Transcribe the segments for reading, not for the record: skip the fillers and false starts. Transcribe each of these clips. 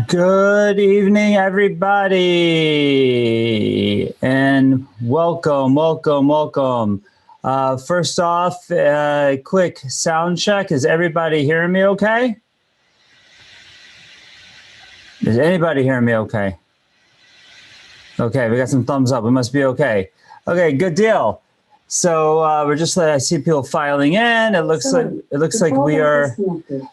Good evening, everybody, and welcome. First off, quick sound check. Is everybody hearing me okay? Is anybody hearing me okay? Okay, we got some thumbs up. We must be okay. Okay, good deal. So we're just I see people filing in. It looks like we are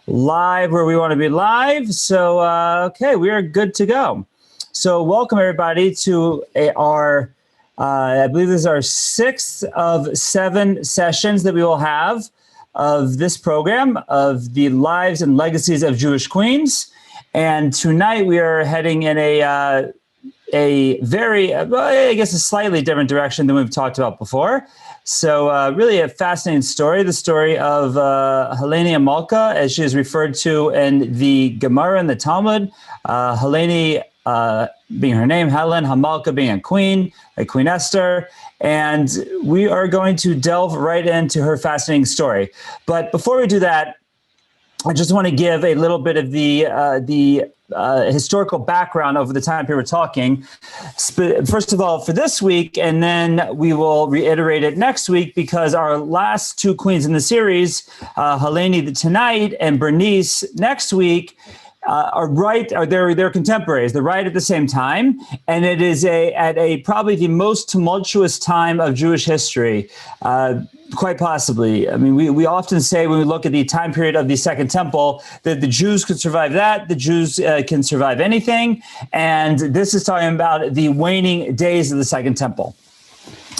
live where we want to be live. So okay, we are good to go. So welcome everybody to our I believe this is our 6th of 7 sessions that we will have of this program of the lives and legacies of Jewish queens. And tonight we are heading in a very, I guess, a slightly different direction than we've talked about before. So really a fascinating story, the story of Helena Malka, as she is referred to in the Gemara and the Talmud. Helena being her name, Helen, Hamalka being a queen, like Queen Esther. And we are going to delve right into her fascinating story. But before we do that, I just want to give a little bit of the historical background over the time period we're talking. First of all, for this week, and then we will reiterate it next week, because our last 2 queens in the series, Helena tonight and Bernice next week, they're contemporaries. They're right at the same time, and it is at probably the most tumultuous time of Jewish history. Quite possibly. I mean, we often say when we look at the time period of the Second Temple that the Jews could survive that, the Jews can survive anything. And this is talking about the waning days of the Second Temple.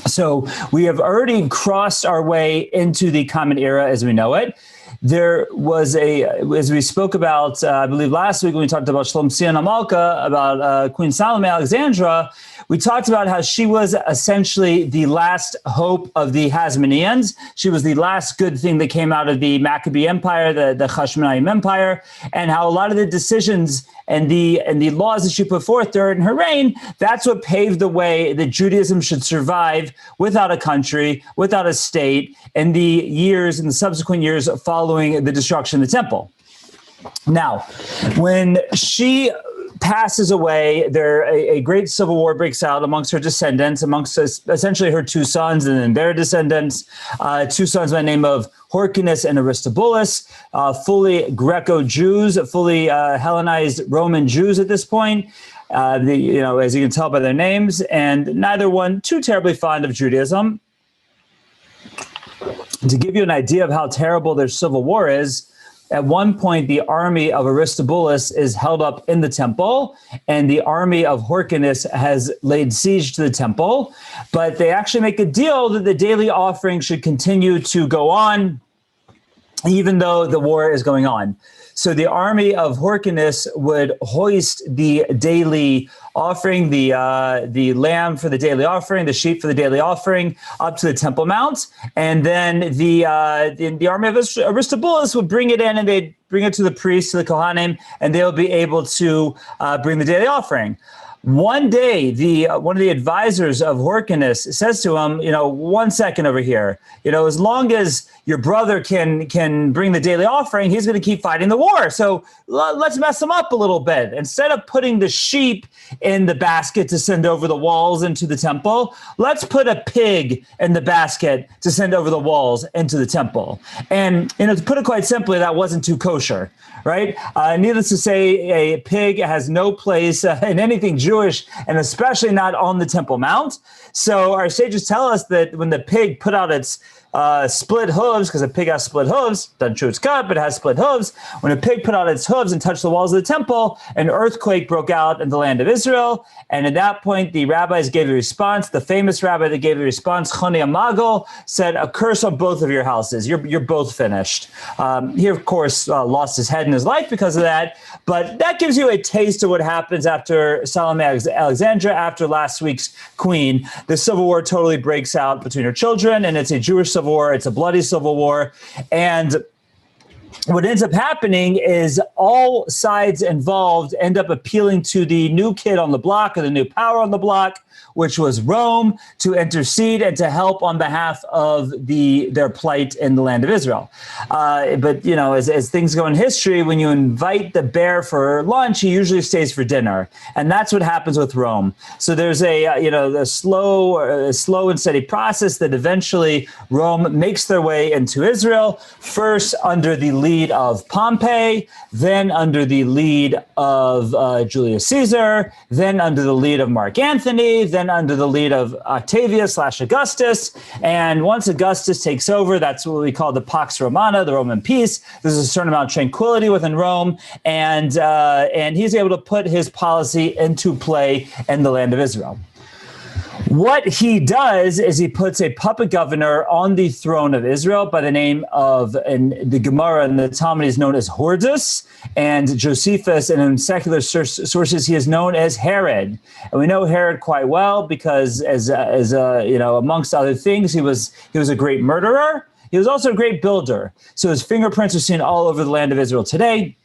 So we have already crossed our way into the Common Era as we know it. There was as we spoke about, I believe last week when we talked about Shalom Sion Amalka, about Queen Salome Alexandra, we talked about how she was essentially the last hope of the Hasmoneans. She was the last good thing that came out of the Maccabee Empire, the Hashmonaim Empire, and how a lot of the decisions and the laws that she put forth during her reign, that's what paved the way that Judaism should survive without a country, without a state, in the subsequent years following the destruction of the temple. Now, when she passes away, a great civil war breaks out amongst her descendants, amongst essentially her 2 sons and then their descendants, 2 sons by the name of Hyrcanus and Aristobulus, fully Greco-Jews, fully Hellenized Roman Jews at this point. As you can tell by their names, and neither one too terribly fond of Judaism. To give you an idea of how terrible their civil war is, at one point, the army of Aristobulus is held up in the temple, and the army of Hyrcanus has laid siege to the temple. But they actually make a deal that the daily offering should continue to go on, even though the war is going on. So the army of Hyrcanus would hoist the daily offering, the lamb for the daily offering, the sheep for the daily offering, up to the Temple Mount, and then the army of Aristobulus would bring it in, and they'd bring it to the priests, to the Kohanim, and they'll be able to bring the daily offering. One day, one of the advisors of Hyrcanus says to him, 1 second over here, as long as your brother can bring the daily offering, he's going to keep fighting the war. So let's mess him up a little bit. Instead of putting the sheep in the basket to send over the walls into the temple, let's put a pig in the basket to send over the walls into the temple. And, to put it quite simply, that wasn't too kosher, right? Needless to say, a pig has no place in anything Jewish, and especially not on the Temple Mount. So our sages tell us that when the pig put out its split hooves, because a pig has split hooves, doesn't chew its cud, but it has split hooves. When a pig put out its hooves and touched the walls of the temple, an earthquake broke out in the land of Israel. And at that point, the rabbis gave the response. The famous rabbi that gave the response, Choni Amagal, said, a curse on both of your houses. You're both finished. He, of course, lost his head and his life because of that. But that gives you a taste of what happens after Salome Alexandra, after last week's queen. The civil war totally breaks out between her children, and it's a Jewish civil war. It's a bloody civil war. And what ends up happening is all sides involved end up appealing to the new kid on the block, or the new power on the block, which was Rome, to intercede and to help on behalf of their plight in the land of Israel. But, you know, as things go in history, when you invite the bear for lunch, he usually stays for dinner. And that's what happens with Rome. So there's a slow and steady process that eventually Rome makes their way into Israel, first under the lead of Pompey, then under the lead of Julius Caesar, then under the lead of Mark Antony, then under the lead of Octavius/Augustus. And once Augustus takes over, that's what we call the Pax Romana, the Roman peace. There's a certain amount of tranquility within Rome, and he's able to put his policy into play in the land of Israel. What he does is he puts a puppet governor on the throne of Israel by the name of, in the Gemara and the Talmud, is known as Hordus, and Josephus, and in secular sources, he is known as Herod. And we know Herod quite well because, as amongst other things, he was a great murderer. He was also a great builder. So his fingerprints are seen all over the land of Israel today.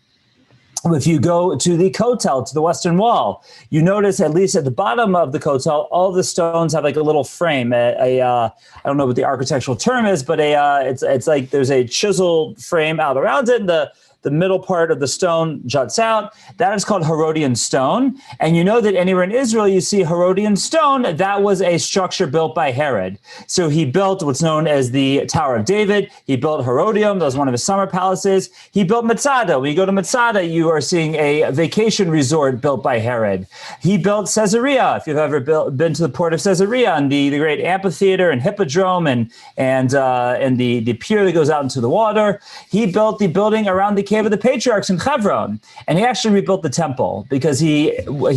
If you go to the Kotel, to the Western Wall, you notice, at least at the bottom of the Kotel, all the stones have like a little frame. I don't know what the architectural term is, but it's like there's a chiseled frame out around it. The middle part of the stone juts out. That is called Herodian stone. And you know that anywhere in Israel you see Herodian stone, that was a structure built by Herod. So he built what's known as the Tower of David. He built Herodium. That was one of his summer palaces. He built Masada. When you go to Masada, you are seeing a vacation resort built by Herod. He built Caesarea. If you've ever been to the port of Caesarea, and the great amphitheater and hippodrome and the pier that goes out into the water, he built the building around the Cave of the Patriarchs in Hebron, and he actually rebuilt the temple because he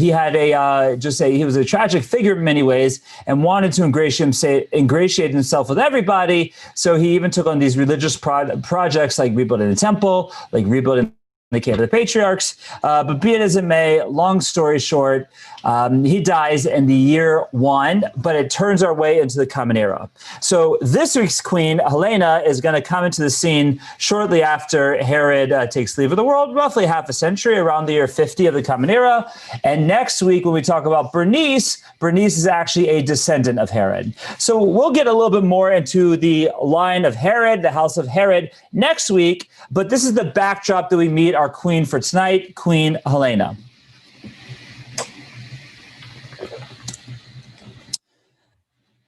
had he was a tragic figure in many ways and wanted to ingratiate himself with everybody. So he even took on these religious projects like rebuilding the temple, like rebuilding the Cave of the Patriarchs. But be it as it may, long story short, he dies in the year 1, but it turns our way into the Common Era. So this week's queen, Helena, is going to come into the scene shortly after Herod takes leave of the world, roughly half a century, around the year 50 of the Common Era. And next week, when we talk about Bernice is actually a descendant of Herod. So we'll get a little bit more into the line of Herod, the house of Herod, next week. But this is the backdrop that we meet our queen for tonight, Queen Helena.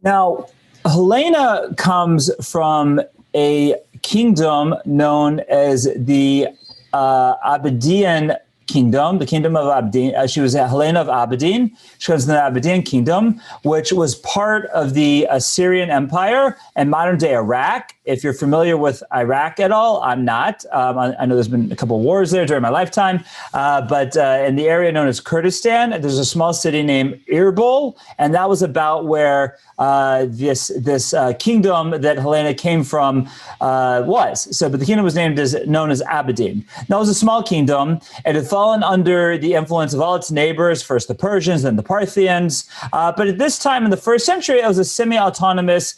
Now, Helena comes from a kingdom known as the Abadian kingdom, the kingdom of Abdin. She was Helena of Abadin. She comes from the Abadian kingdom, which was part of the Assyrian Empire and modern day Iraq. If you're familiar with Iraq at all, I'm not. I know there's been a couple of wars there during my lifetime, but in the area known as Kurdistan, there's a small city named Irbol, and that was about where this kingdom that Helena came from was. So, but the kingdom was known as Abadin. That was a small kingdom. It had fallen under the influence of all its neighbors, first the Persians, then the Parthians. But at this time in the 1st century, it was a semi-autonomous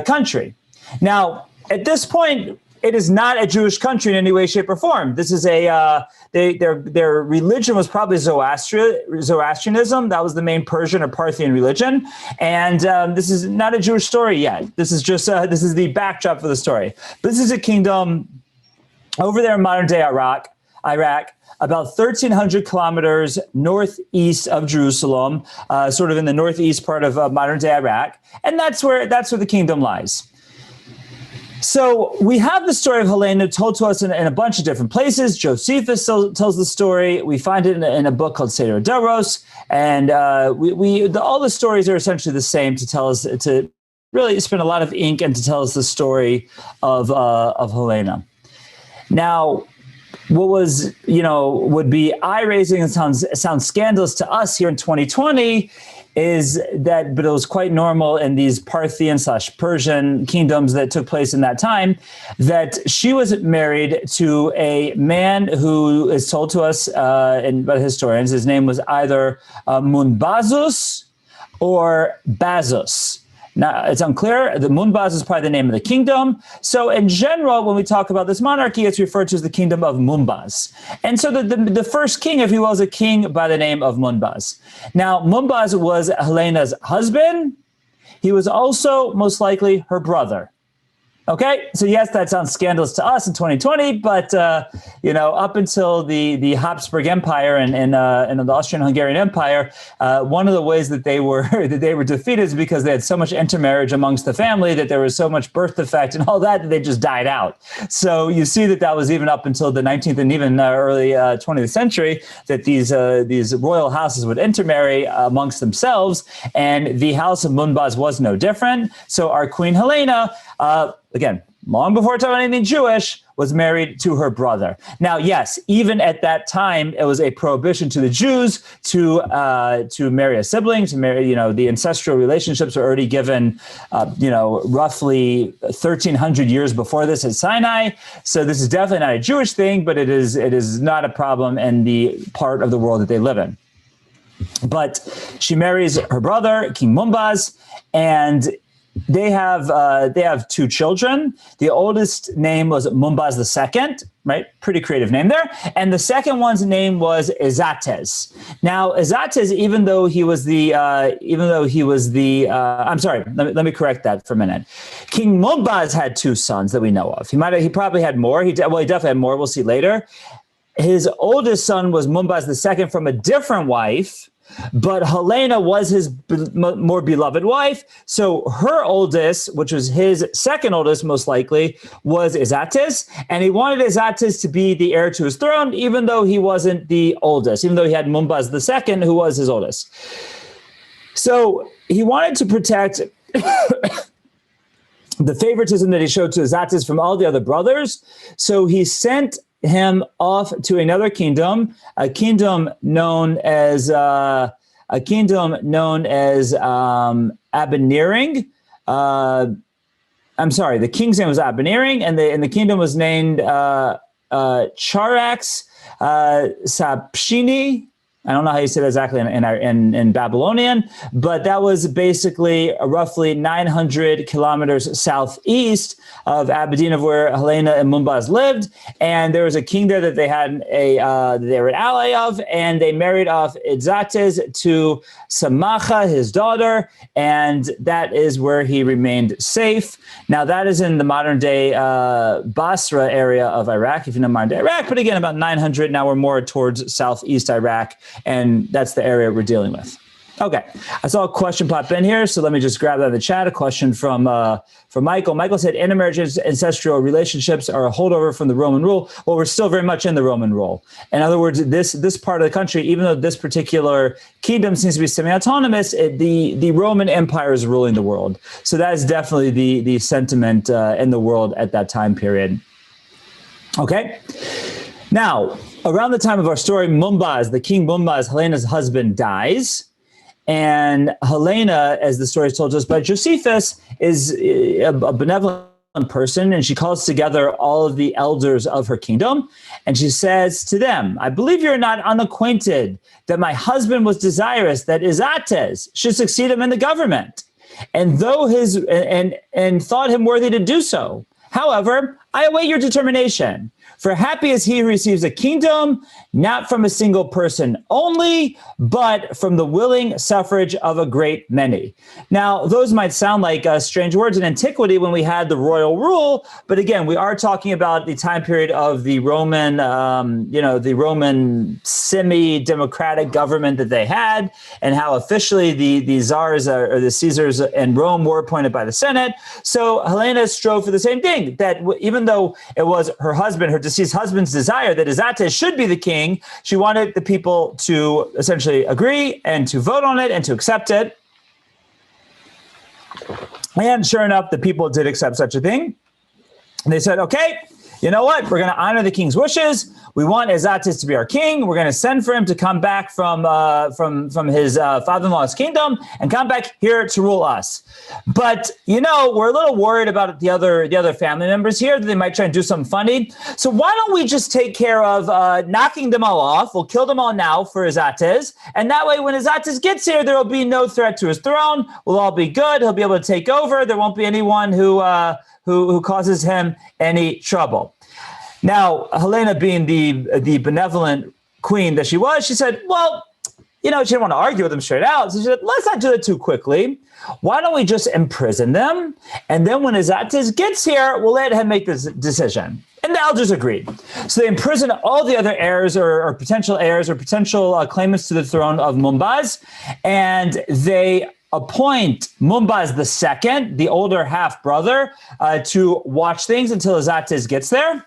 country. Now, at this point, it is not a Jewish country in any way, shape, or form. This is their religion was probably Zoroastrianism. That was the main Persian or Parthian religion. And this is not a Jewish story yet. This is just this is the backdrop for the story. But this is a kingdom over there in modern day Iraq, about 1,300 kilometers northeast of Jerusalem, sort of in the northeast part of modern day Iraq, and that's where the kingdom lies. So we have the story of Helena told to us in a bunch of different places. Josephus tells the story. We find it in a book called Seder Doros, and all the stories are essentially the same to tell us really spent a lot of ink and to tell us the story of Helena. Now, what was, would be eye-raising and sounds scandalous to us here in 2020 is that, but it was quite normal in these Parthian/Persian kingdoms that took place in that time, that she was married to a man who is told to us by historians, his name was either Munbazus or Bazus. Now, it's unclear. The Munbaz is probably the name of the kingdom. So in general, when we talk about this monarchy, it's referred to as the kingdom of Munbaz. And so the first king, if you will, is a king by the name of Munbaz. Now, Munbaz was Helena's husband. He was also most likely her brother. Okay, so yes, that sounds scandalous to us in 2020, but up until the Habsburg Empire and the Austrian-Hungarian Empire, one of the ways that they were defeated is because they had so much intermarriage amongst the family, that there was so much birth defect and all that they just died out. So you see that was even up until the 19th and even early 20th century, that these royal houses would intermarry amongst themselves, and the house of Munbaz was no different. So our Queen Helena, again, long before talking about anything Jewish, was married to her brother. Now, yes, even at that time, it was a prohibition to the Jews to marry a sibling, to marry, the ancestral relationships were already given, roughly 1,300 years before this at Sinai. So this is definitely not a Jewish thing, but it is not a problem in the part of the world that they live in. But she marries her brother, King Munbaz, and they have two children. The oldest name was Munbaz II, right? Pretty creative name there. And the second one's name was Izates. Now, Izates, even though he was the, I'm sorry, let me correct that for a minute. King Munbaz had two sons that we know of. He probably had more. He definitely had more. We'll see later. His oldest son was Munbaz II from a different wife, but Helena was his more beloved wife. So her oldest, which was his second oldest, most likely, was Izates. And he wanted Izates to be the heir to his throne, even though he wasn't the oldest, even though he had Munbaz II, who was his oldest. So he wanted to protect the favoritism that he showed to Izates from all the other brothers. So he sent him off to another kingdom, a kingdom known as Abeniring. I'm sorry, the king's name was Abeniring, and the kingdom was named Charax Sapshini. I don't know how you say that exactly in Babylonian, but that was basically roughly 900 kilometers southeast of Abedin, where Helena and Munbaz lived. And there was a king there that they were an ally of, and they married off Izates to Samacha, his daughter, and that is where he remained safe. Now, that is in the modern-day Basra area of Iraq, if you know modern-day Iraq, but again, about 900. Now we're more towards southeast Iraq, and that's the area we're dealing with. Okay, I saw a question pop in here, so let me just grab that in the chat. A question from Michael. Michael said, intermarriage ancestral relationships are a holdover from the Roman rule. Well, we're still very much in the Roman rule. In other words, this part of the country, even though this particular kingdom seems to be semi-autonomous, the Roman Empire is ruling the world. So that is definitely the sentiment in the world at that time period. Okay, now, around the time of our story, Munbaz, the king Munbaz, Helena's husband, dies. And Helena, as the story is told to us by Josephus, is a benevolent person, and she calls together all of the elders of her kingdom, and she says to them, I believe you're not unacquainted that my husband was desirous that Izates should succeed him in the government, and and thought him worthy to do so. However, I await your determination. For happy is he who receives a kingdom, not from a single person only, but from the willing suffrage of a great many. Now, those might sound like strange words in antiquity when we had the royal rule, but again, we are talking about the time period of the Roman, the Roman semi-democratic government that they had, and how officially the czars or the Caesars in Rome were appointed by the Senate. So Helena strove for the same thing, that even though it was her husband, her deceased husband's desire that Izates should be the king, she wanted the people to essentially agree and to vote on it and to accept it. And sure enough, the people did accept such a thing. And they said, okay, you know what? We're going to honor the king's wishes. We want Ezates to be our king. We're going to send for him to come back from his father-in-law's kingdom and come back here to rule us. But, you know, we're a little worried about the other family members here, that they might try and do something funny. So why don't we just take care of knocking them all off? We'll kill them all now for Ezates. And that way, when Ezates gets here, there will be no threat to his throne. We'll all be good. He'll be able to take over. There won't be anyone who causes him any trouble. Now, Helena, being the benevolent queen that she was, she said, well, you know, she didn't want to argue with him straight out. So she said, let's not do it too quickly. Why don't we just imprison them? And then when Ezates gets here, we'll let him make this decision. And the elders agreed. So they imprisoned all the other heirs or potential heirs or potential claimants to the throne of Mumbaz. And they appoint Mumbaz II, the older half-brother, to watch things until Ezates gets there.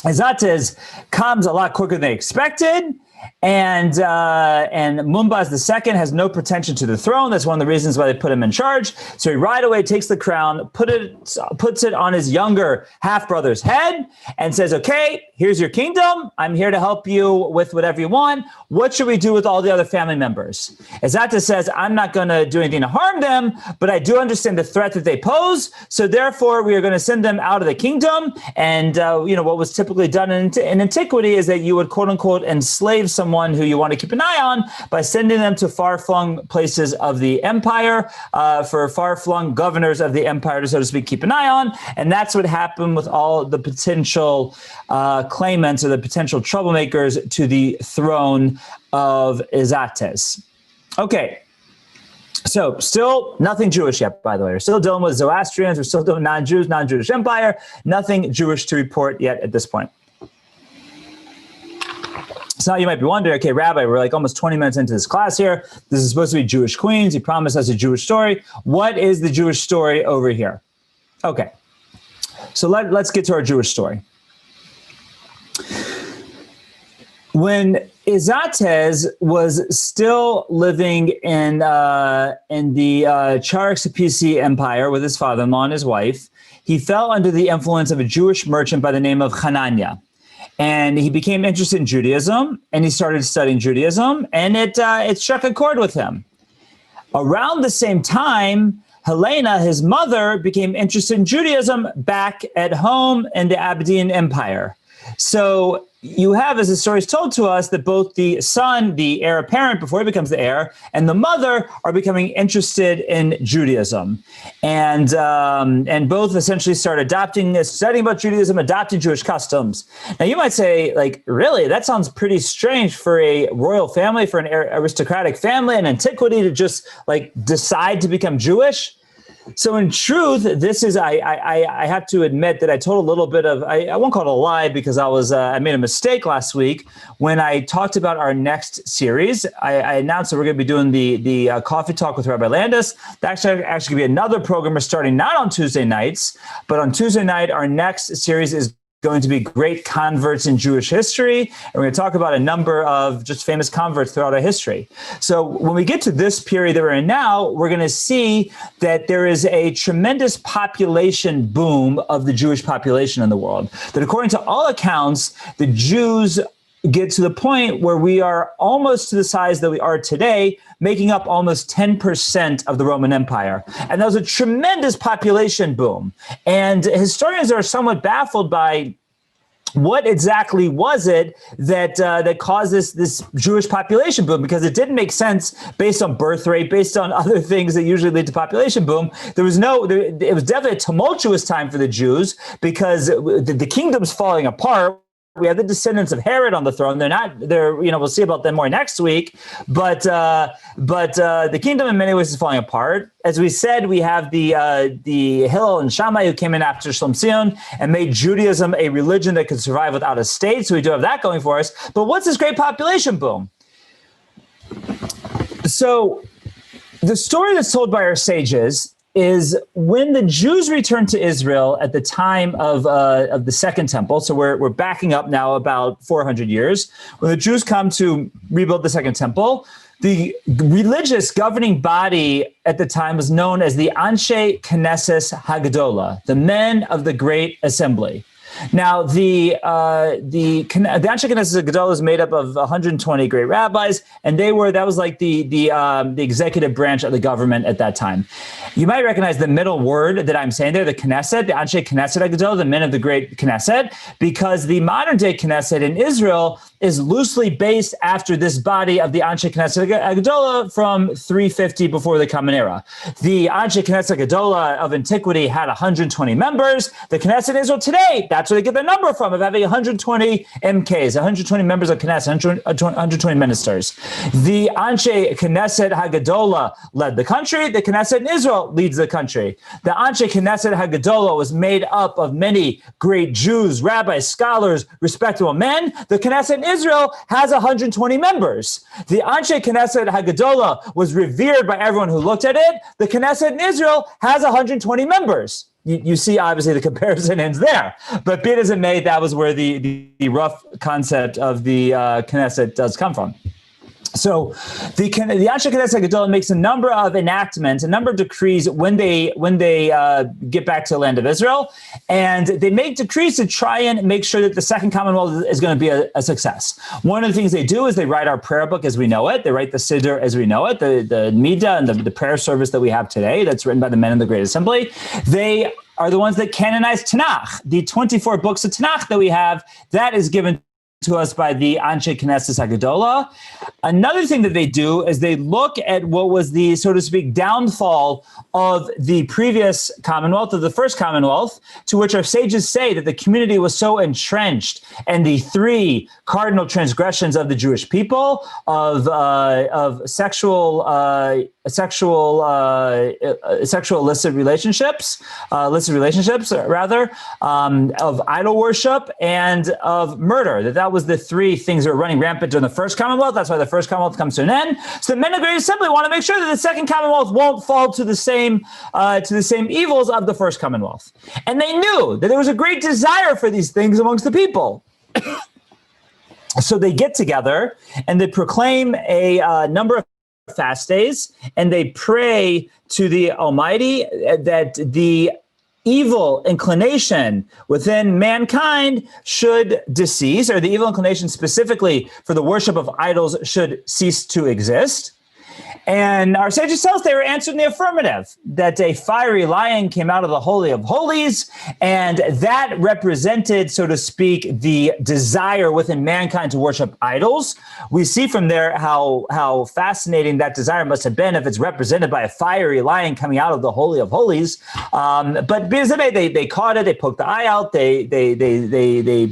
Ezates comes a lot quicker than they expected, and Mumbaz II has no pretension to the throne. That's one of the reasons why they put him in charge. So he right away takes the crown, puts it on his younger half-brother's head, and says, okay, here's your kingdom. I'm here to help you with whatever you want. What should we do with all the other family members? Ezates says, I'm not going to do anything to harm them, but I do understand the threat that they pose. So therefore, we are going to send them out of the kingdom. And, you know, what was typically done in antiquity is that you would, quote unquote, enslave someone who you want to keep an eye on by sending them to far-flung places of the empire, for far-flung governors of the empire to, so to speak, keep an eye on. And that's what happened with all the potential claimants or the potential troublemakers to the throne of Ezates. Okay. So still nothing Jewish yet, by the way. We're still dealing with Zoroastrians. We're still doing non-Jews, non-Jewish empire. Nothing Jewish to report yet at this point. So now you might be wondering, okay, Rabbi, we're like almost 20 minutes into this class here. This is supposed to be Jewish queens. You promised us a Jewish story. What is the Jewish story over here? Okay. So let's get to our Jewish story. When Ezates was still living in the Charaxapisi Empire with his father-in-law and his wife, he fell under the influence of a Jewish merchant by the name of Hananiah. And he became interested in Judaism, and he started studying Judaism, and it struck a chord with him. Around the same time, Helena, his mother, became interested in Judaism back at home in the Aberdeen Empire. So you have, as the story is told to us, that both the son, the heir apparent before he becomes the heir, and the mother are becoming interested in Judaism. And both essentially start studying about Judaism, adopting Jewish customs. Now you might say, like, really, that sounds pretty strange for a royal family, for an aristocratic family in antiquity to just like decide to become Jewish. So in truth, this is, I have to admit that I told a little bit of, I won't call it a lie because I made a mistake last week when I talked about our next series. I announced that we're going to be doing the coffee talk with Rabbi Landis. That's actually going to be another program. We're starting not on Tuesday nights, but on Tuesday night, our next series is going to be great converts in Jewish history. And we're going to talk about a number of just famous converts throughout our history. So when we get to this period that we're in now, we're going to see that there is a tremendous population boom of the Jewish population in the world. That according to all accounts, the Jews get to the point where we are almost to the size that we are today, making up almost 10% of the Roman Empire. And that was a tremendous population boom. And historians are somewhat baffled by what exactly was it that caused this Jewish population boom, because it didn't make sense based on birth rate, based on other things that usually lead to population boom. It was definitely a tumultuous time for the Jews because the kingdom's falling apart. We have the descendants of Herod on the throne. We'll see about them more next week. But the kingdom in many ways is falling apart. As we said, we have the Hillel and Shammai who came in after Shlomo and made Judaism a religion that could survive without a state. So we do have that going for us. But what's this great population boom? So the story that's told by our sages is when the Jews returned to Israel at the time of the Second Temple. So we're backing up now about 400 years. When the Jews come to rebuild the Second Temple, The religious governing body at the time was known as the Anshe Knesset Hagadola, the men of the Great Assembly. Now, the Anshe Knesset Hagadola is made up of 120 great rabbis, and that was like the executive branch of the government at that time. You might recognize the middle word that I'm saying there, the Knesset, the Anshe Knesset Hagadola, the men of the Great Knesset, because the modern day Knesset in Israel is loosely based after this body of the Anshe Knesset Hagadola from 350 before the Common Era. The Anshe Knesset Hagadola of antiquity had 120 members. The Knesset in Israel today, that's where they get their number from, of having 120 MKs, 120 members of Knesset, 120 ministers. The Anshe Knesset Hagadola led the country. The Knesset in Israel leads the country. The Anshe Knesset Hagadola was made up of many great Jews, rabbis, scholars, respectable men. The Knesset in Israel has 120 members. The Anshe Knesset Hagadola was revered by everyone who looked at it. The Knesset in Israel has 120 members. You see, obviously, the comparison ends there. But be it as it may, that was where the rough concept of the Knesset does come from. So the Anshe Knesset Hagadola makes a number of enactments, a number of decrees when they get back to the land of Israel, and they make decrees to try and make sure that the Second Commonwealth is going to be a success. One of the things they do is they write our prayer book as we know it. They write the Siddur as we know it, the Midah and the prayer service that we have today that's written by the men of the Great Assembly. They are the ones that canonize Tanakh, the 24 books of Tanakh that we have. That is given to us by the Anshe Knesset Hagadola. Another thing that they do is they look at what was the, so to speak, downfall of the previous Commonwealth, of the first Commonwealth, to which our sages say that the community was so entrenched and the three cardinal transgressions of the Jewish people of sexual illicit relationships, of idol worship, and of murder. That was the three things that were running rampant during the first Commonwealth. That's why the first Commonwealth comes to an end. So the men of the Great Assembly want to make sure that the second Commonwealth won't fall to the same evils of the first Commonwealth. And they knew that there was a great desire for these things amongst the people. So they get together and they proclaim a number of fast days, and they pray to the Almighty that the evil inclination within mankind should decease, or the evil inclination specifically for the worship of idols should cease to exist. And our sages tell us they were answered in the affirmative, that a fiery lion came out of the Holy of Holies, and that represented, so to speak, the desire within mankind to worship idols. We see from there how fascinating that desire must have been if it's represented by a fiery lion coming out of the Holy of Holies. But because they caught it, they poked the eye out, they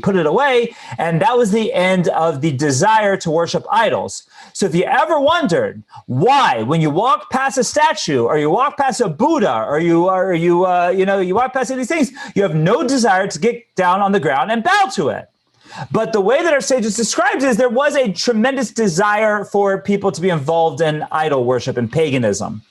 put it away, and that was the end of the desire to worship idols. So if you ever wondered why, when you walk past a statue, or you walk past a Buddha, or you walk past any of these things, you have no desire to get down on the ground and bow to it. But the way that our sages described it is there was a tremendous desire for people to be involved in idol worship and paganism.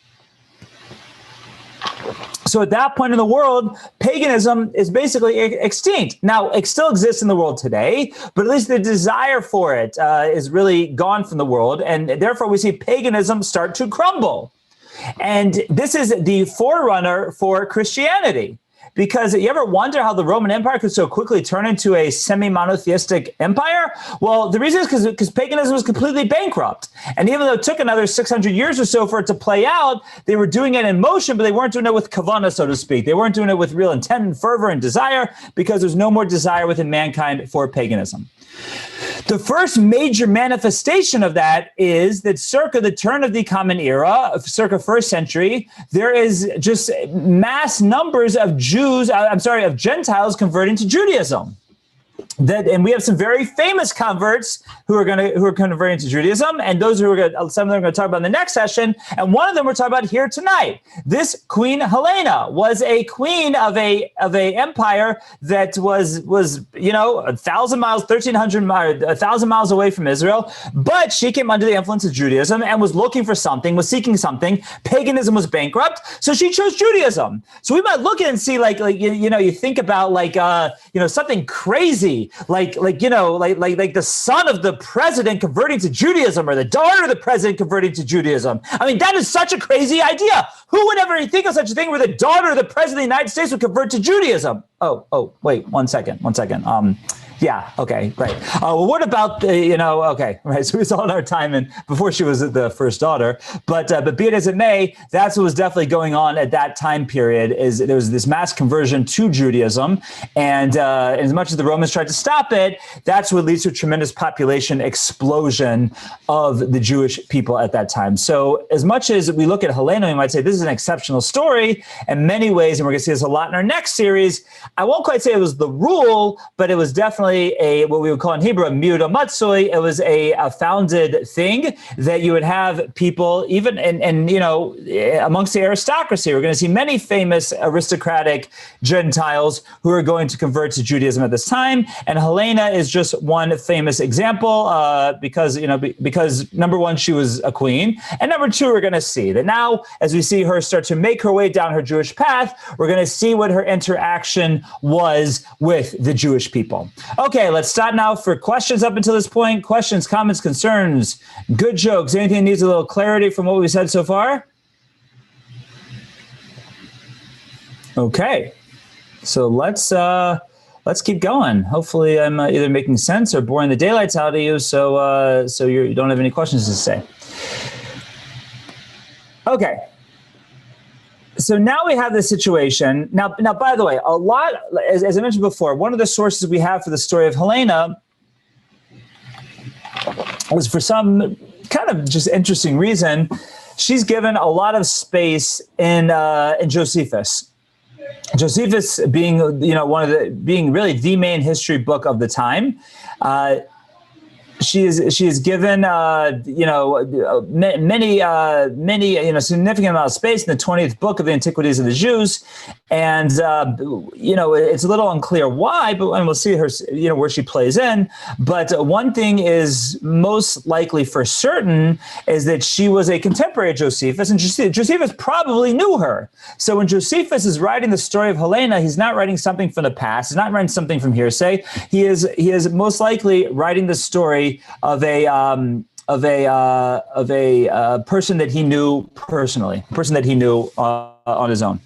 So at that point in the world, paganism is basically extinct. Now, it still exists in the world today, but at least the desire for it is really gone from the world. And therefore, we see paganism start to crumble. And this is the forerunner for Christianity. Because you ever wonder how the Roman Empire could so quickly turn into a semi-monotheistic empire? Well, the reason is because paganism was completely bankrupt. And even though it took another 600 years or so for it to play out, they were doing it in motion, but they weren't doing it with kavana, so to speak. They weren't doing it with real intent and fervor and desire, because there's no more desire within mankind for paganism. The first major manifestation of that is that circa the turn of the Common Era, circa first century, there is just mass numbers of Gentiles converting to Judaism. And we have some very famous converts who are converting to Judaism, and those some of them are going to talk about in the next session. And one of them we're talking about here tonight. This Queen Helena was a queen of a empire that was 1,000 miles, 1,000 miles away from Israel, but she came under the influence of Judaism and was looking for something, was seeking something. Paganism was bankrupt, so she chose Judaism. So we might look at it and see you think about something crazy crazy. Like the son of the president converting to Judaism or the daughter of the president converting to Judaism. I mean, that is such a crazy idea. Who would ever think of such a thing where the daughter of the president of the United States would convert to Judaism? Oh, wait, one second. Yeah. Okay. Right. Well, what about okay. Right. So we saw in our time and before she was the first daughter, but be it as it may, that's what was definitely going on at that time period. Is there was this mass conversion to Judaism, and as much as the Romans tried to stop it, that's what leads to a tremendous population explosion of the Jewish people at that time. So as much as we look at Helena, we might say this is an exceptional story in many ways, and we're going to see this a lot in our next series. I won't quite say it was the rule, but it was definitely what we would call in Hebrew a miuda matsui. It was a founded thing that you would have people even and amongst the aristocracy. We're going to see many famous aristocratic Gentiles who are going to convert to Judaism at this time, and Helena is just one famous example because number one, she was a queen, and number two, we're going to see that now as we see her start to make her way down her Jewish path, we're going to see what her interaction was with the Jewish people. Okay, let's start now for questions up until this point. Questions, comments, concerns, good jokes, anything that needs a little clarity from what we said so far? Okay, so let's keep going. Hopefully I'm either making sense or boring the daylights out of you, so you don't have any questions to say. Okay. So now we have this situation. Now, by the way, a lot, as I mentioned before, one of the sources we have for the story of Helena was for some kind of just interesting reason. She's given a lot of space in Josephus. Josephus being, being really the main history book of the time. She is given many significant amount of space in the 20th book of the Antiquities of the Jews, and it's a little unclear why, but we'll see her where she plays in. But one thing is most likely for certain is that she was a contemporary of Josephus, and Josephus probably knew her. So when Josephus is writing the story of Helena, he's not writing something from the past. He's not writing something from hearsay. He is most likely writing the story of a person that he knew personally, person that he knew on his own.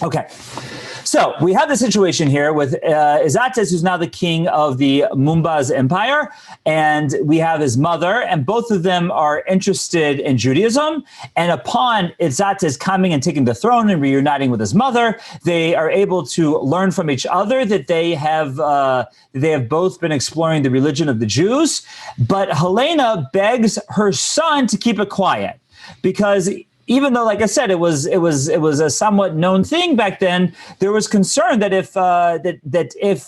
Okay, so we have the situation here with Izates, who's now the king of the Mumbaz Empire, and we have his mother, and both of them are interested in Judaism. And upon Izates coming and taking the throne and reuniting with his mother, they are able to learn from each other that they have both been exploring the religion of the Jews. But Helena begs her son to keep it quiet because even though, like I said, it was a somewhat known thing back then, there was concern that if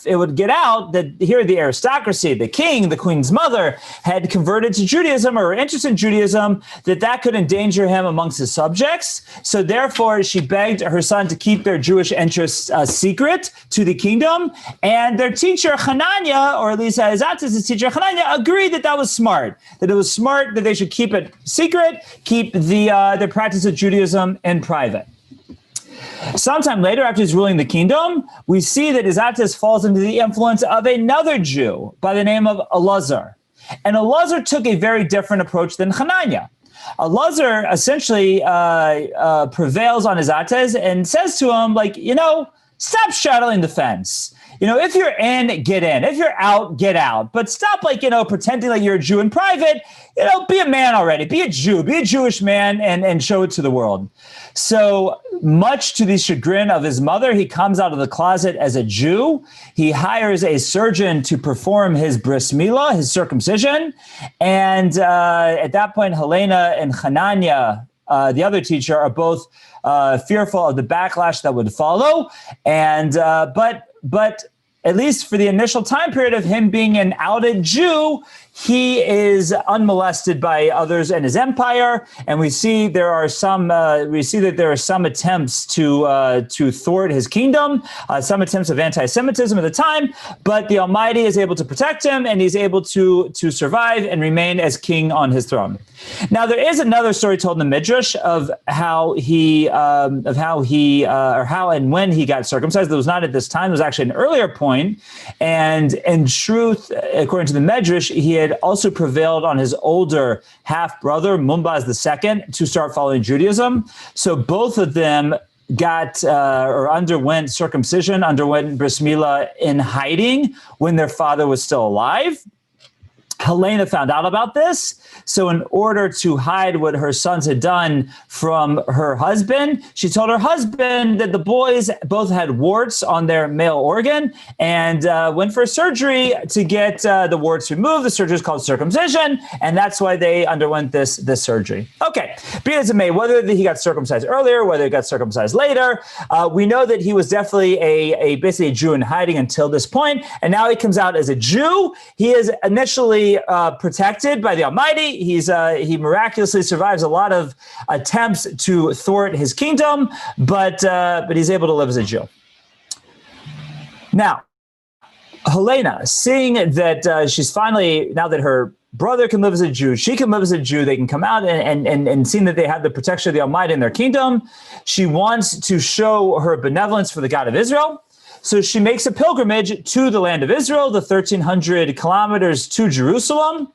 it would get out that here the aristocracy, the king, the queen's mother had converted to Judaism or were interested in Judaism, that could endanger him amongst his subjects. So therefore, she begged her son to keep their Jewish interests secret to the kingdom. And their teacher, Hananiah, or at least Izates' teacher, Hananiah, agreed that was smart, that it was smart that they should keep it secret, keep their practice of Judaism in private. Sometime later, after he's ruling the kingdom, we see that Izates falls into the influence of another Jew by the name of Elazar. And Elazar took a very different approach than Hananiah. Elazar essentially prevails on Izates and says to him, stop straddling the fence. If you're in, get in. If you're out, get out. But stop, pretending like you're a Jew in private. Be a man already. Be a Jew. Be a Jewish man and show it to the world. So much to the chagrin of his mother, he comes out of the closet as a Jew. He hires a surgeon to perform his bris milah, his circumcision. And at that point, Helena and Hananiah, the other teacher, are both fearful of the backlash that would follow. And but at least for the initial time period of him being an outed Jew, he is unmolested by others in his empire, and we see that there are some attempts to thwart his kingdom, some attempts of anti-Semitism at the time. But the Almighty is able to protect him, and he's able to survive and remain as king on his throne. Now, there is another story told in the Midrash of how and when he got circumcised. It was not at this time; it was actually an earlier point. point. And in truth, according to the Medrash, he had also prevailed on his older half-brother, Mumbaz II, to start following Judaism. So both of them got or underwent circumcision, underwent bris milah in hiding when their father was still alive. Helena found out about this. So in order to hide what her sons had done from her husband, she told her husband that the boys both had warts on their male organ and went for surgery to get the warts removed. The surgery is called circumcision, and that's why they underwent this surgery. Okay, be as it may, whether he got circumcised earlier, whether he got circumcised later, we know that he was definitely basically a Jew in hiding until this point, and now he comes out as a Jew. He is initially protected by the Almighty. He miraculously survives a lot of attempts to thwart his kingdom, but he's able to live as a Jew. Now, Helena, seeing that she's finally, now that her brother can live as a Jew, she can live as a Jew, they can come out and seeing that they have the protection of the Almighty in their kingdom, she wants to show her benevolence for the God of Israel. So she makes a pilgrimage to the land of Israel, the 1,300 kilometers to Jerusalem.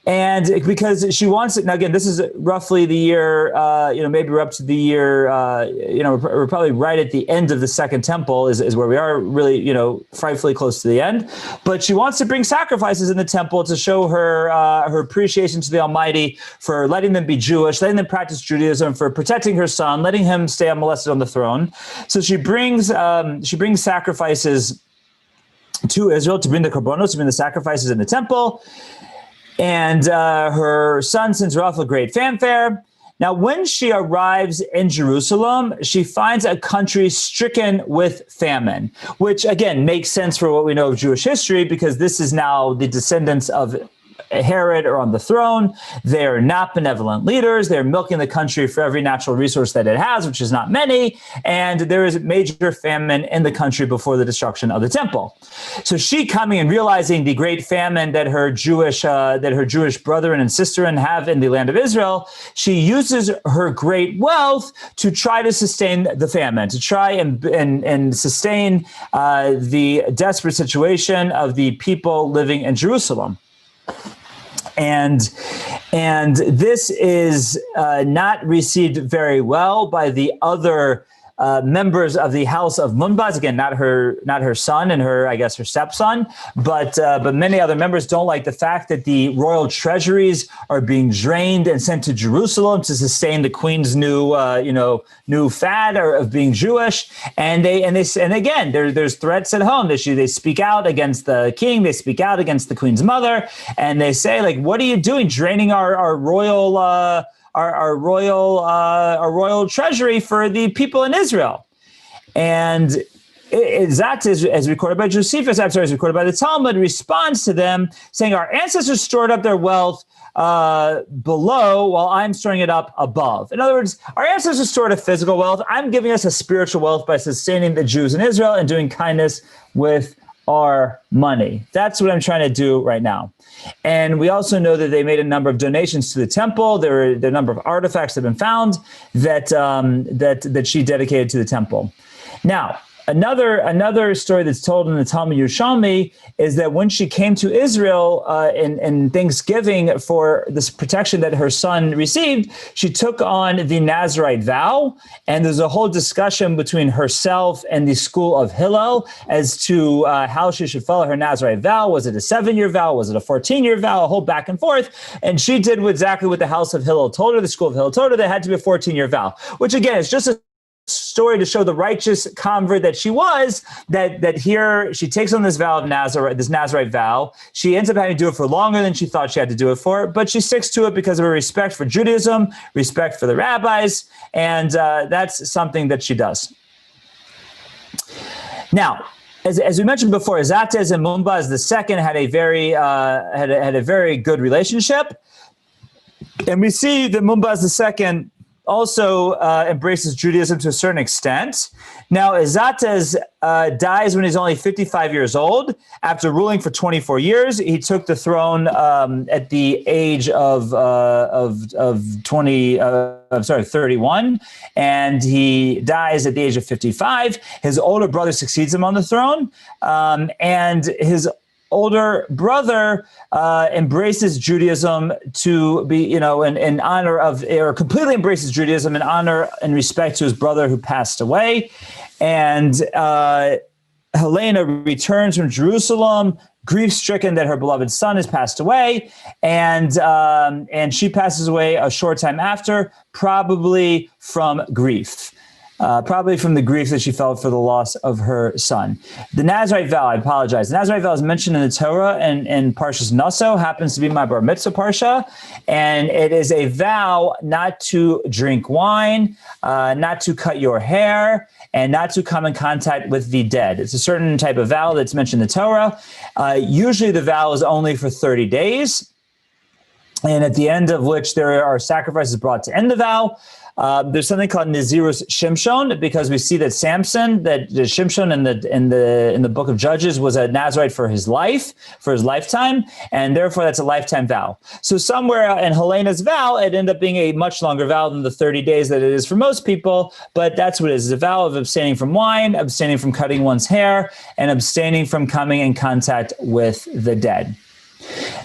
And because she wants it, now again, this is roughly the year, maybe we're up to the year, we're probably right at the end of the Second Temple is where we are, really, frightfully close to the end. But she wants to bring sacrifices in the temple to show her her appreciation to the Almighty for letting them be Jewish, letting them practice Judaism, for protecting her son, letting him stay unmolested on the throne. So she brings sacrifices to Israel, to bring the korbanos, to bring the sacrifices in the temple. And her son sends her off with great fanfare. Now, when she arrives in Jerusalem, she finds a country stricken with famine, which, again, makes sense for what we know of Jewish history, because this is now the descendants of Herod are on the throne. They're not benevolent leaders. They're milking the country for every natural resource that it has, which is not many. And there is major famine in the country before the destruction of the temple. So she coming and realizing the great famine that her Jewish brethren and sisterin have in the land of Israel, she uses her great wealth to try to sustain the famine, to try and sustain the desperate situation of the people living in Jerusalem. And this is not received very well by the other members of the house of Mumbaz. Again, not her son and her stepson, but many other members don't like the fact that the royal treasuries are being drained and sent to Jerusalem to sustain the queen's new fad of being Jewish. And again, there's threats at home. They speak out against the king. They speak out against the queen's mother, and they say, like, what are you doing, draining our royal our royal treasury for the people in Israel? And that is, as recorded by Josephus, as recorded by the Talmud, responds to them saying, our ancestors stored up their wealth below while I'm storing it up above. In other words, our ancestors stored a physical wealth. I'm giving us a spiritual wealth by sustaining the Jews in Israel and doing kindness with our money. That's what I'm trying to do right now. And we also know that they made a number of donations to the temple. There are a number of artifacts that have been found that she dedicated to the temple. Now, another story that's told in the Talmud Yerushalmi is that when she came to Israel in Thanksgiving for this protection that her son received, she took on the Nazirite vow. And there's a whole discussion between herself and the school of Hillel as to how she should follow her Nazirite vow. Was it a 7-year vow? Was it a 14-year vow? A whole back and forth. And she did exactly what the house of Hillel told her, the school of Hillel told her, that had to be a 14-year vow, which again is just a story to show the righteous convert that she was, that here she takes on this vow of Nazarite, this Nazarite vow. She ends up having to do it for longer than she thought she had to do it for, but she sticks to it because of her respect for Judaism, respect for the rabbis, and that's something that she does. Now, as we mentioned before, Zatez and Mumbaz II had a very good relationship, and we see that Mumbaz II also embraces Judaism to a certain extent. Now, Azates dies when he's only 55 years old. After ruling for 24 years, he took the throne at the age of 31, and he dies at the age of 55. His older brother succeeds him on the throne, and his older brother embraces Judaism to be, in honor of, or completely embraces Judaism in honor and respect to his brother who passed away. And Helena returns from Jerusalem, grief-stricken that her beloved son has passed away, and she passes away a short time after, probably from grief. Probably from the grief that she felt for the loss of her son. The Nazarite vow, I apologize. The Nazarite vow is mentioned in the Torah and Parshas Naso, happens to be my bar mitzvah parsha, and it is a vow not to drink wine, not to cut your hair, and not to come in contact with the dead. It's a certain type of vow that's mentioned in the Torah. Usually the vow is only for 30 days, and at the end of which there are sacrifices brought to end the vow. There's something called Nazirus Shimshon, because we see that Samson, that Shimshon in the book of Judges was a Nazarite for his lifetime, and therefore that's a lifetime vow. So somewhere in Helena's vow, it ended up being a much longer vow than the 30 days that it is for most people, but that's what it is. It's a vow of abstaining from wine, abstaining from cutting one's hair, and abstaining from coming in contact with the dead.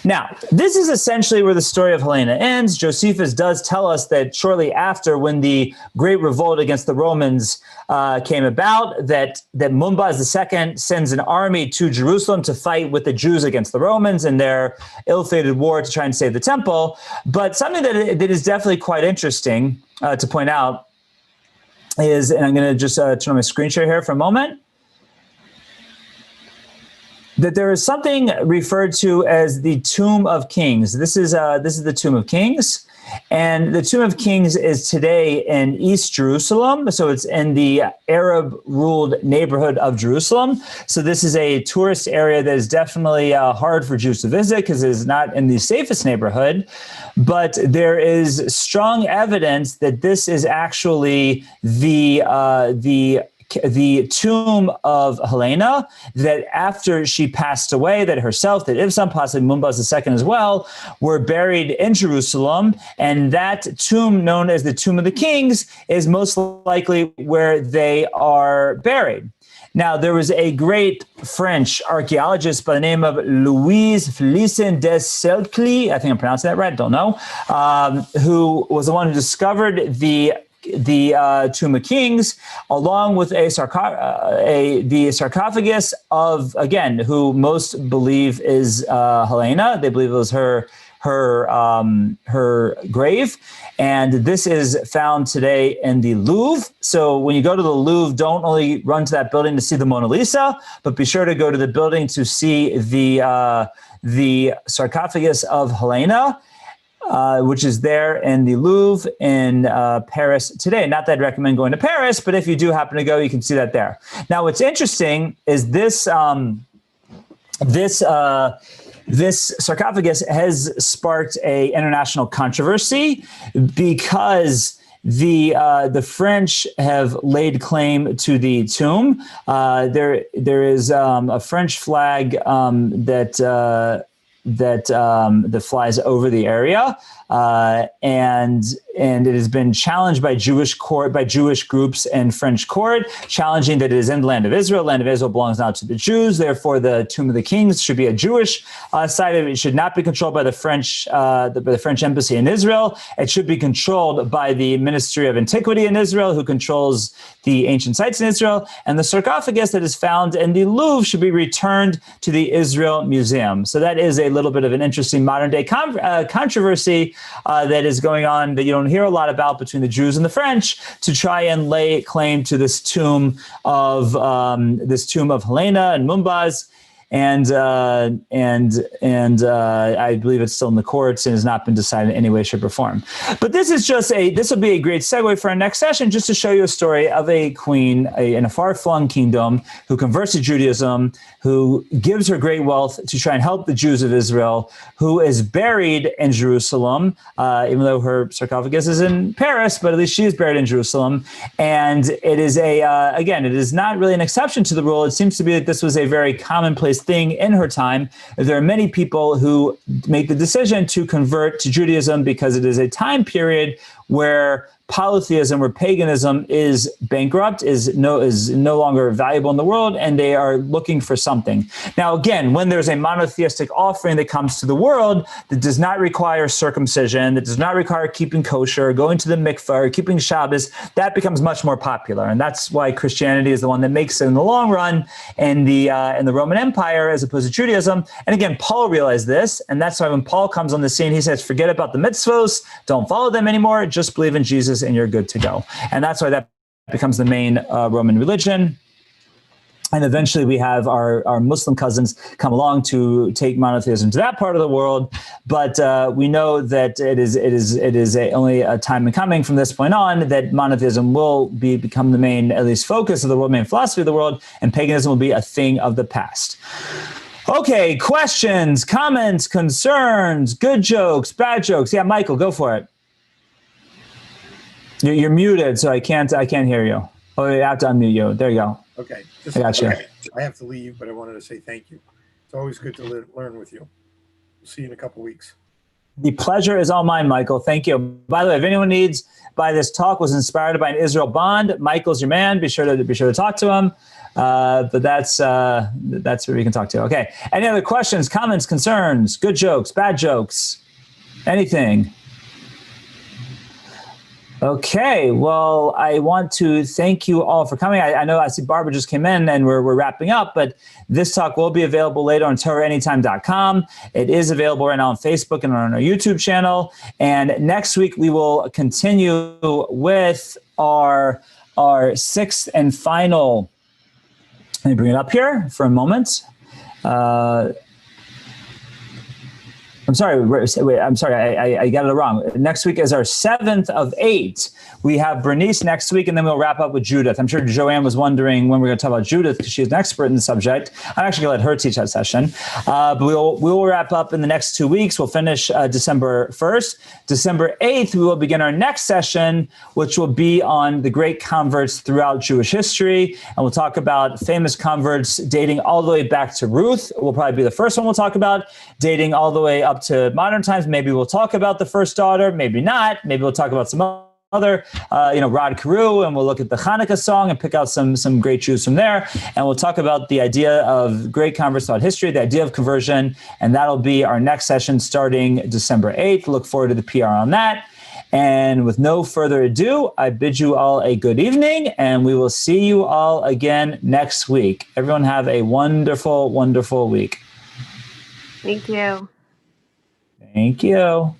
Now, this is essentially where the story of Helena ends. Josephus does tell us that shortly after, when the great revolt against the Romans came about, that Mumbaz II sends an army to Jerusalem to fight with the Jews against the Romans in their ill-fated war to try and save the temple. But something that is definitely quite interesting to point out is, and I'm going to just turn on my screen share here for a moment, that there is something referred to as the Tomb of Kings. This is the Tomb of Kings, and the Tomb of Kings is today in East Jerusalem. So it's in the Arab-ruled neighborhood of Jerusalem. So this is a tourist area that is definitely hard for Jews to visit because it is not in the safest neighborhood. But there is strong evidence that this is actually the tomb of Helena, that after she passed away, that herself, that Ibsam, possibly Mumbaz II as well, were buried in Jerusalem. And that tomb, known as the Tomb of the Kings, is most likely where they are buried. Now, there was a great French archaeologist by the name of Louise Félicien de Selclé, I think I'm pronouncing that right, don't know, who was the one who discovered the Tomb of Kings, along with the sarcophagus of, again, who most believe is Helena. They believe it was her grave, and this is found today in the Louvre. So when you go to the Louvre, don't only run to that building to see the Mona Lisa, but be sure to go to the building to see the sarcophagus of Helena, which is there in the Louvre in Paris today. Not that I'd recommend going to Paris, but if you do happen to go, you can see that there. Now, what's interesting is this sarcophagus has sparked a international controversy because the French have laid claim to the tomb. There is a French flag that flies over the area, and it has been challenged by Jewish groups and French court, challenging that it is in the land of Israel. Land of Israel belongs now to the Jews. Therefore, the Tomb of the Kings should be a Jewish site of it. It should not be controlled by the French embassy in Israel. It should be controlled by the Ministry of Antiquity in Israel, who controls the ancient sites in Israel. And the sarcophagus that is found in the Louvre should be returned to the Israel Museum. So that is a little bit of an interesting modern day controversy that is going on that you don't hear a lot about between the Jews and the French to try and lay claim to this tomb of Helena and Mumbaz. I believe it's still in the courts and has not been decided in any way, shape, or form. But this will be a great segue for our next session, just to show you a story of a queen in a far-flung kingdom who converts to Judaism, who gives her great wealth to try and help the Jews of Israel, who is buried in Jerusalem, even though her sarcophagus is in Paris, but at least she is buried in Jerusalem. And it is again, it is not really an exception to the rule. It seems to be that this was a very commonplace thing in her time. There are many people who make the decision to convert to Judaism because it is a time period where polytheism or paganism is bankrupt, is no longer valuable in the world, and they are looking for something. Now, again, when there's a monotheistic offering that comes to the world that does not require circumcision, that does not require keeping kosher, going to the mikveh, or keeping Shabbos, that becomes much more popular. And that's why Christianity is the one that makes it in the long run in the Roman Empire as opposed to Judaism. And again, Paul realized this, and that's why when Paul comes on the scene, he says, forget about the mitzvos, don't follow them anymore, just believe in Jesus and you're good to go. And that's why that becomes the main Roman religion. And eventually we have our Muslim cousins come along to take monotheism to that part of the world. But we know that it is only a time in coming from this point on that monotheism will become the main, at least, focus of the world, main philosophy of the world, and paganism will be a thing of the past. Okay, questions, comments, concerns, good jokes, bad jokes. Yeah, Michael, go for it. You're muted, so I can't hear you. Oh, you have to unmute you. There you go. Okay. I got you. Okay. I have to leave, but I wanted to say thank you. It's always good to learn with you. We'll see you in a couple of weeks. The pleasure is all mine, Michael. Thank you. By the way, if anyone needs, this talk was inspired by an Israel bond, Michael's your man. Be sure to talk to him. But that's where we can talk to. Okay. Any other questions, comments, concerns, good jokes, bad jokes, anything? Okay, well, I want to thank you all for coming. I see Barbara just came in and we're wrapping up, but this talk will be available later on TorahAnytime.com. It is available right now on Facebook and on our YouTube channel. And next week we will continue with our sixth and final. Let me bring it up here for a moment. I'm sorry. Wait, I'm sorry. I got it wrong. Next week is our 7th of 8. We have Bernice next week, and then we'll wrap up with Judith. I'm sure Joanne was wondering when we're going to talk about Judith because she's an expert in the subject. I'm actually going to let her teach that session. But we will wrap up in the next 2 weeks. We'll finish December 1st. December 8th, we will begin our next session, which will be on the great converts throughout Jewish history. And we'll talk about famous converts dating all the way back to Ruth. Will probably be the first one we'll talk about, dating all the way up to modern times. Maybe we'll talk about the first daughter, maybe not. Maybe we'll talk about some other, Rod Carew, and we'll look at the Chanukah song and pick out some great Jews from there. And we'll talk about the idea of great converts throughout history, the idea of conversion, and that'll be our next session starting December 8th. Look forward to the PR on that. And with no further ado, I bid you all a good evening, and we will see you all again next week. Everyone have a wonderful, wonderful week. Thank you. Thank you.